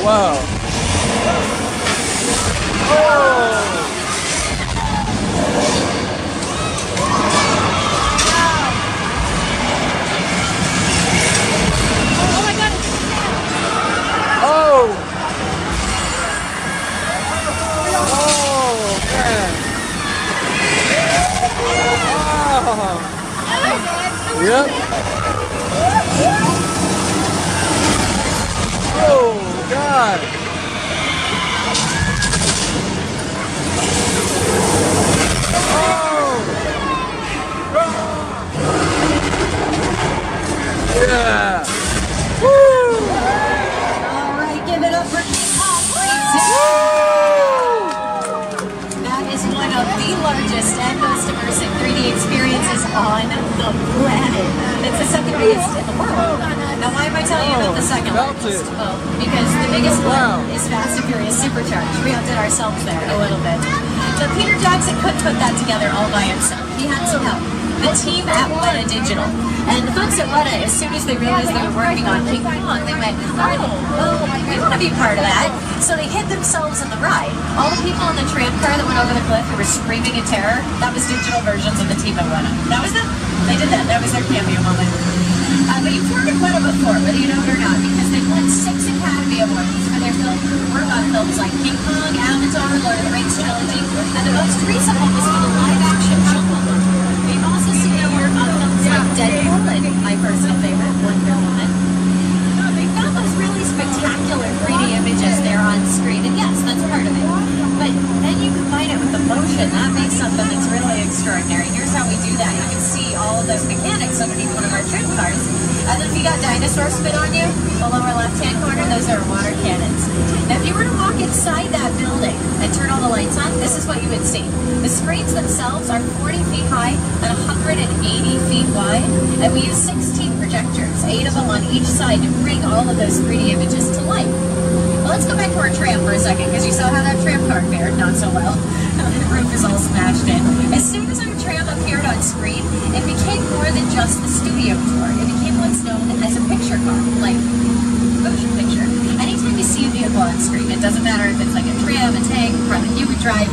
Wow. Oh! Yep. Oh, God. Oh. Yeah. Woo. All right, give it up for That is one of the largest and most immersive 3D experiences on the planet. It's the second biggest in the world. Now, why am I telling you about the second largest? Well, because the biggest one is Fast and Furious Supercharged. We outdid ourselves there a little bit. But Peter Jackson couldn't put that together all by himself. He had some help. The team at Lotta Digital. And the folks at Lotta, as soon as they realized they were working on King Kong, they went, oh, well, we want to be part of that. So they hid themselves in the ride. All the people in the tram car that went over the cliff who were screaming in terror, that was digital versions of the team at Lotta. That was them. They did that. That was their cameo moment. But you've heard of Lotta before, whether you know it or not, because they've won 6 Academy Awards for their work on films like King Kong, Avatar, Lord of the Rings trilogy, and the most recent one was for the live-action Jungle Book. We've also seen their work on films like Deadpool and my personal favorite, Wonder Woman. They found those really spectacular 3D images there on screen, and yes, that's part of it. But then you combine it with the motion, that makes something that's really extraordinary. Here's how we do that. You can see all of those mechanics underneath one of our trim cars. And then if you got dinosaur spit on you, the lower left-hand corner, those are water cannons. Now, if you were to walk inside that building and turn all the lights on, this is what you would see. The screens themselves are 40 feet high and 180 feet wide, and we use 16 projectors, 8 of them on each side, to bring all of those 3D images to life. Well, let's go back to our tram for a second, because you saw how that tram car fared not so well. The roof is all smashed in. As soon as our tram appeared on screen, it became more than just the studio tour. It became what's known as a picture car, like motion picture. Anytime you see a vehicle on screen, it doesn't matter if it's like a tram, a tank, a car that you would drive,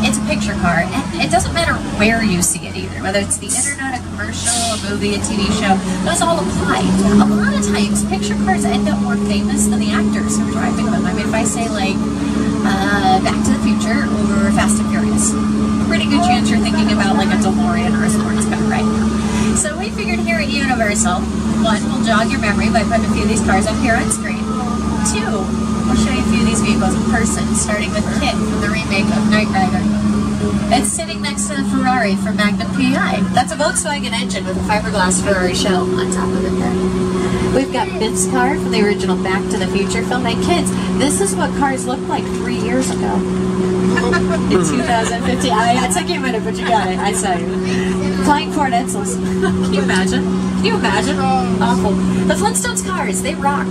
it's a picture car. And it doesn't matter where you see it either, whether it's the internet, a commercial, a movie, a TV show, those all apply. A lot of times, picture cars end up more famous than the actors who are driving them. I mean, if I say like, Back to the Future or Fast and Furious, pretty good chance you're thinking about like a DeLorean or a sports car right now. So we figured here at Universal, 1, we'll jog your memory by putting a few of these cars up here on screen. 2, we'll show you a few of these vehicles in person, starting with Kit from the remake of Knight Rider. It's sitting next to the Ferrari from Magnum PI. That's a Volkswagen engine with a fiberglass Ferrari shell on top of it there. We've got Biff's car from the original Back to the Future film. And kids, this is what cars looked like 3 years ago. In 2015. It took you a minute, but you got it. I saw you. Flying Ford Edsels. Can you imagine? Can you imagine? Awful. The Flintstones cars, they rock.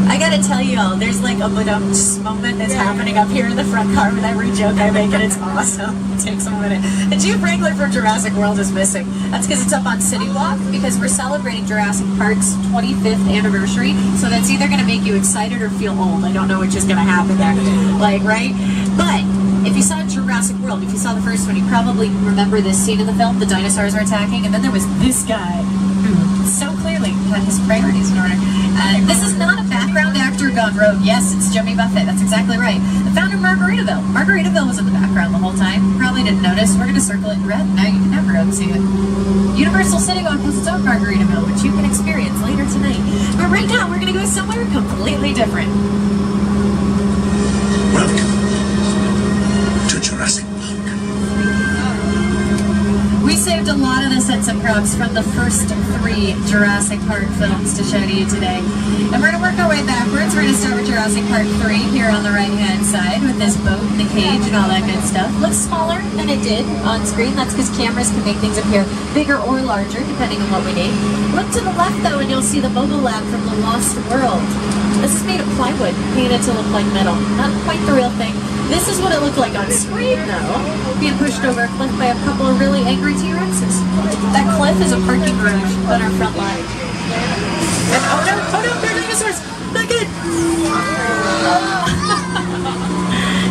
I gotta tell you all, there's like a moment that's happening up here in the front car with every joke I make, and it's awesome. It takes a minute. The Jeep Wrangler from Jurassic World is missing. That's because it's up on City Walk, because we're celebrating Jurassic Park's 25th anniversary, so that's either gonna make you excited or feel old. I don't know which is gonna happen there. Like, right? But if you saw Jurassic World, if you saw the first one, you probably remember this scene in the film. The dinosaurs are attacking, and then there was this guy who so clearly had his priorities in order. This is not a background actor gone rogue. Yes, it's Jimmy Buffett. That's exactly right. The founder of Margaritaville. Margaritaville was in the background the whole time. Probably didn't notice. We're going to circle it in red. Now you can never unsee it. Universal City Walk has its own Margaritaville, which you can experience later tonight. But right now, we're going to go somewhere completely different. Welcome to Jurassic Park. We saved a lot of the sets and props from the first 3 Jurassic Park films to show to you today. And we're going to work our way backwards. We're going to start with Jurassic Park 3 here on the right-hand side with this boat and the cage and all that good stuff. Looks smaller than it did on screen. That's because cameras can make things appear bigger or larger, depending on what we need. Look to the left, though, and you'll see the mobile lab from The Lost World. This is made of plywood, painted to look like metal. Not quite the real thing. This is what it looked like on screen, though, being pushed over a cliff by a couple of really angry T-Rexes. That cliff is a parking garage on our front line. And oh no, they're dinosaurs! Not good!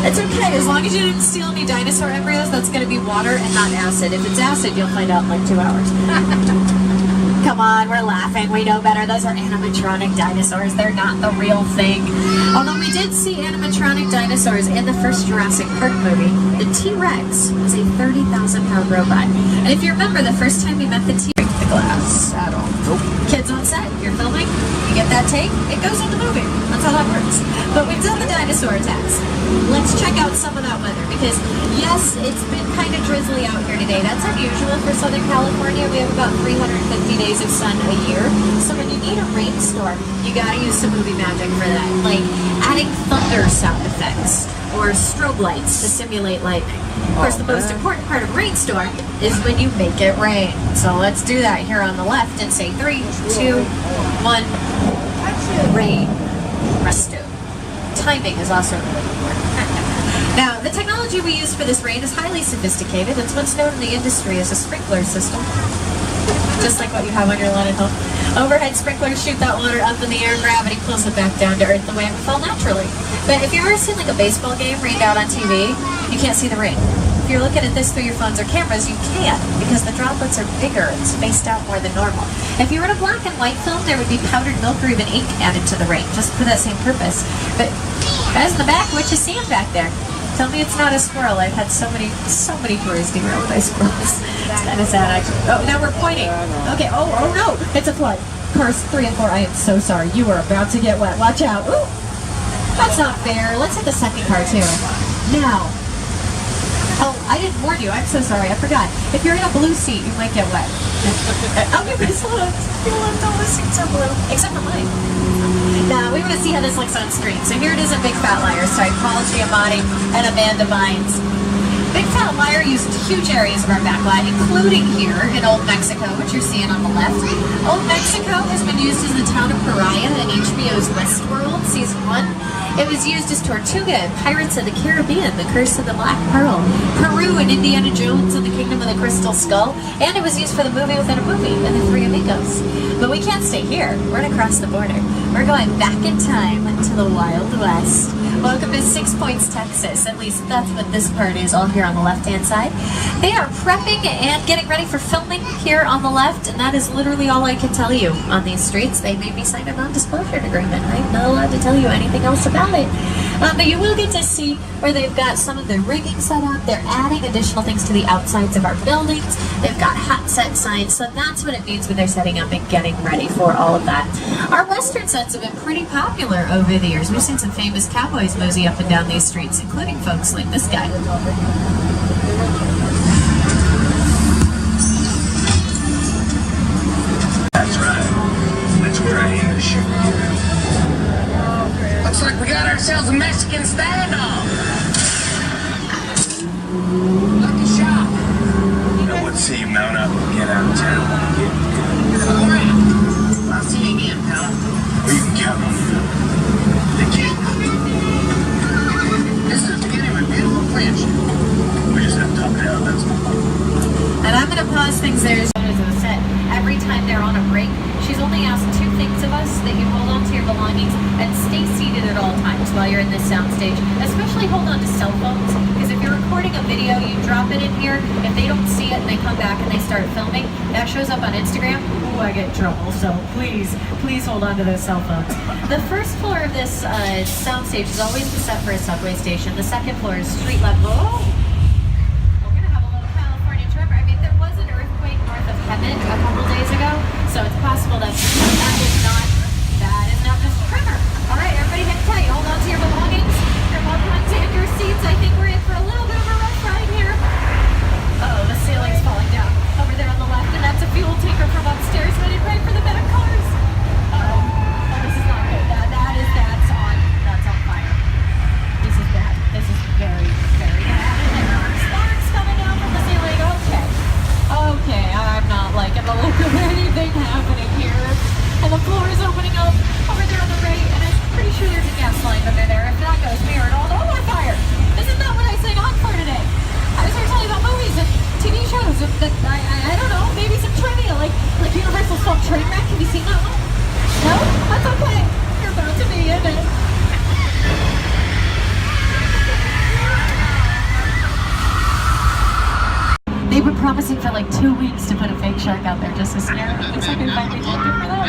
It's okay, as long as you didn't steal any dinosaur embryos, that's gonna be water and not acid. If it's acid, you'll find out in like 2 hours. Come on, we're laughing. We know better. Those are animatronic dinosaurs. They're not the real thing. Although we did see animatronic dinosaurs in the first Jurassic Park movie, the T-Rex was a 30,000-pound robot. And if you remember, the first time we met the T-Rex, the glass saddle. Nope. Kids on set, you're filming, you get that take, it goes in the movie. That's how that works. But we've done the dinosaur attacks. Let's check out some of that weather, because yes, it's been kind of drizzly out here today. That's unusual for Southern California. We have about 350 days of sun a year. So when you need a rainstorm, you gotta use some movie magic for that. Like adding thunder sound effects or strobe lights to simulate lightning. Of course, the most important part of rainstorm is when you make it rain. So let's do that here on the left and say 3, 2, 1, rain. Resto. Timing is also really important. Now, the technology we use for this rain is highly sophisticated. It's what's known in the industry as a sprinkler system. Just like what you have on your lawn at home. Overhead sprinklers shoot that water up in the air, gravity pulls it back down to earth the way it would fall naturally. But if you've ever seen like a baseball game rained out on TV, you can't see the rain. If you're looking at this through your phones or cameras, you can't, because the droplets are bigger and spaced out more than normal. If you were in a black and white film, there would be powdered milk or even ink added to the rain, just for that same purpose. But guys in the back, what you seeing back there? Tell me it's not a squirrel. I've had so many tours derailed by squirrels. It's kind of sad, actually. Oh, now we're pointing. Okay, oh no, it's a flood. Cars 3 and 4, I am so sorry. You are about to get wet. Watch out. Ooh, that's not fair. Let's hit the second car, too. Now. Oh, I didn't warn you. I'm so sorry. I forgot. If you're in a blue seat, you might get wet. Okay, but slow down. All the seats are blue. Except for mine. Now, we want to see how this looks on screen. So here it is in Big Fat Liar, starring Paul Giamatti and Amanda Bynes. Big Fat Liar used huge areas of our backlot, including here in Old Mexico, which you're seeing on the left. Old Mexico has been used as the town of Pariah in HBO's Westworld, Season 1. It was used as Tortuga in Pirates of the Caribbean, The Curse of the Black Pearl, Peru in Indiana Jones and the Kingdom of the Crystal Skull, and it was used for the movie within a movie in The Three Amigos. But we can't stay here. We're going to cross the border. We're going back in time to the Wild West. Welcome to 6 Points, Texas. At least that's what this part is, all here on the left-hand side. They are prepping and getting ready for filming here on the left, and that is literally all I can tell you on these streets. They made me sign a non-disclosure agreement. I'm not allowed to tell you anything else about it. But you will get to see where they've got some of the rigging set up. They're adding additional things to the outsides of our buildings. They've got hot set signs, so that's what it means when they're setting up and getting ready for all of that. Our Western sets have been pretty popular over the years. We've seen some famous cowboys mosey up and down these streets, including folks like this guy. That's right. Let's try to shoot here. Looks like we got ourselves a Mexican standoff. Lucky shot. You know what? See you mount up and get out of town. All right. I'll see you again, pal. Or you can count on me. Thank you. This is the beginning of a beautiful friendship. We just have to talk it out, that's all. And I'm going to pause things there. Every time they're on a break, she's only asked 2 things of us: that you hold on to your belongings and stay seated at all times while you're in this soundstage. Especially hold on to cell phones, because if you're recording a video, you drop it in here. If they don't see it and they come back and they start filming, that shows up on Instagram. Ooh, I get in trouble. So please hold on to those cell phones. The first floor of this soundstage is always set for a subway station. The second floor is street level. Oh! Heaven a couple days ago, so it's possible that is not just a tremor. All right, everybody, hang tight. Hold on to your belongings. You're welcome to take your seats. I think we're in for a little bit of a rough ride here. Uh-oh, the ceiling's falling down over there on the left, and that's a fuel tanker from upstairs headed right for the back cars. Uh-oh. Oh, this is not good. That's on fire. This is bad. This is very, very bad. And there are sparks coming down from the ceiling. Okay, I'm not liking the look of anything happening here. And the floor is opening up over there on the right, and I'm pretty sure there's a gas line under there. If that goes, we are all over fire. Isn't that what I signed on for today? I was here telling you about movies and TV shows, and I don't know, maybe some trivia, like Universal's film Trainwreck. Have you seen that one? No? That's okay. You're about to be in it. They've been promising for like 2 weeks to put a fake shark out there just to scare them. Looks like we finally did it for them.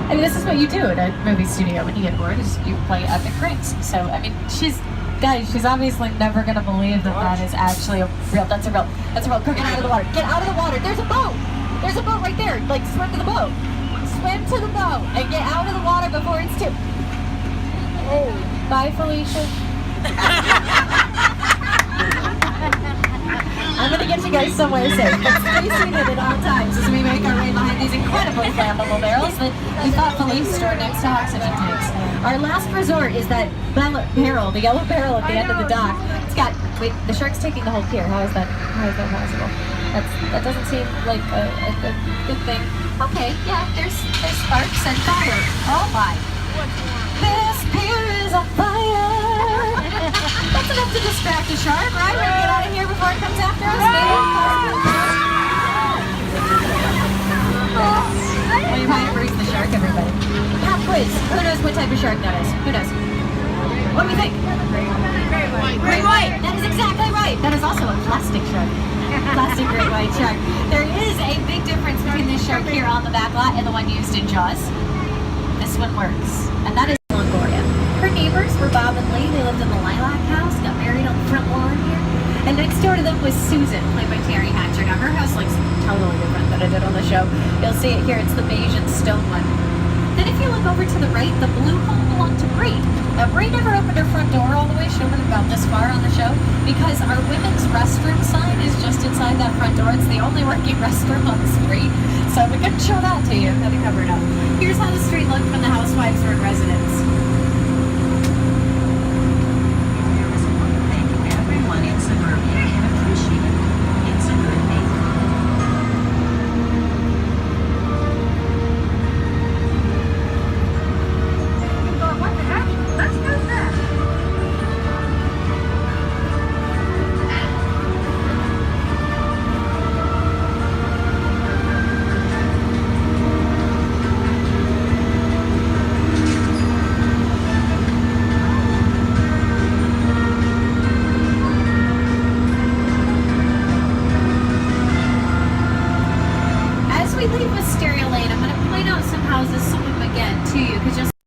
I mean, this is what you do at a movie studio when you get bored, is you play epic pranks. So, I mean, she's obviously never gonna believe that that is actually that's a real, go get out of the water, get out of the water, there's a boat right there, like swim to the boat and get out of the water before it's too, bye Felicia. I'm gonna get you guys somewhere safe, but stay seated at all times as we make our way behind these incredibly flammable barrels that we thoughtfully store next to oxygen tanks. Our last resort is that barrel, the yellow barrel at the end of the dock. It's got, wait, the shark's taking the whole pier. How is that possible? That doesn't seem like a good thing. Okay, yeah, there's sparks and fire. Oh my. This pier is on fire. That's enough to distract a shark, right? We're gonna get out of here before it comes after us. Well, you might have raised the shark, everybody. Pop quiz. Who knows what type of shark that is? Who knows? What do you think? Great white. That is exactly right. That is also a plastic shark. Plastic great white shark. There is a big difference between this shark here on the back lot and the one used in Jaws. This one works. And that is Longoria. Her neighbors were Bob and Lee. They lived in the Lilac House, got married on the front lawn here. And next door to them was Susan, played by Terry Hatcher. Now her house looks totally different than it did on the show. You'll see it here, it's the beige and stone one. Then if you look over to the right, the blue home belonged to Bree. Now Bree never opened her front door all the way, she opened about this far on the show, because our women's restroom sign is just inside that front door. It's the only working restroom on the street. So we couldn't show that to you, had to cover it up. Here's how the street looked when the housewives were in residence. As we leave Wisteria Lane, I'm going to point out some houses, some of them again, to you, because you'll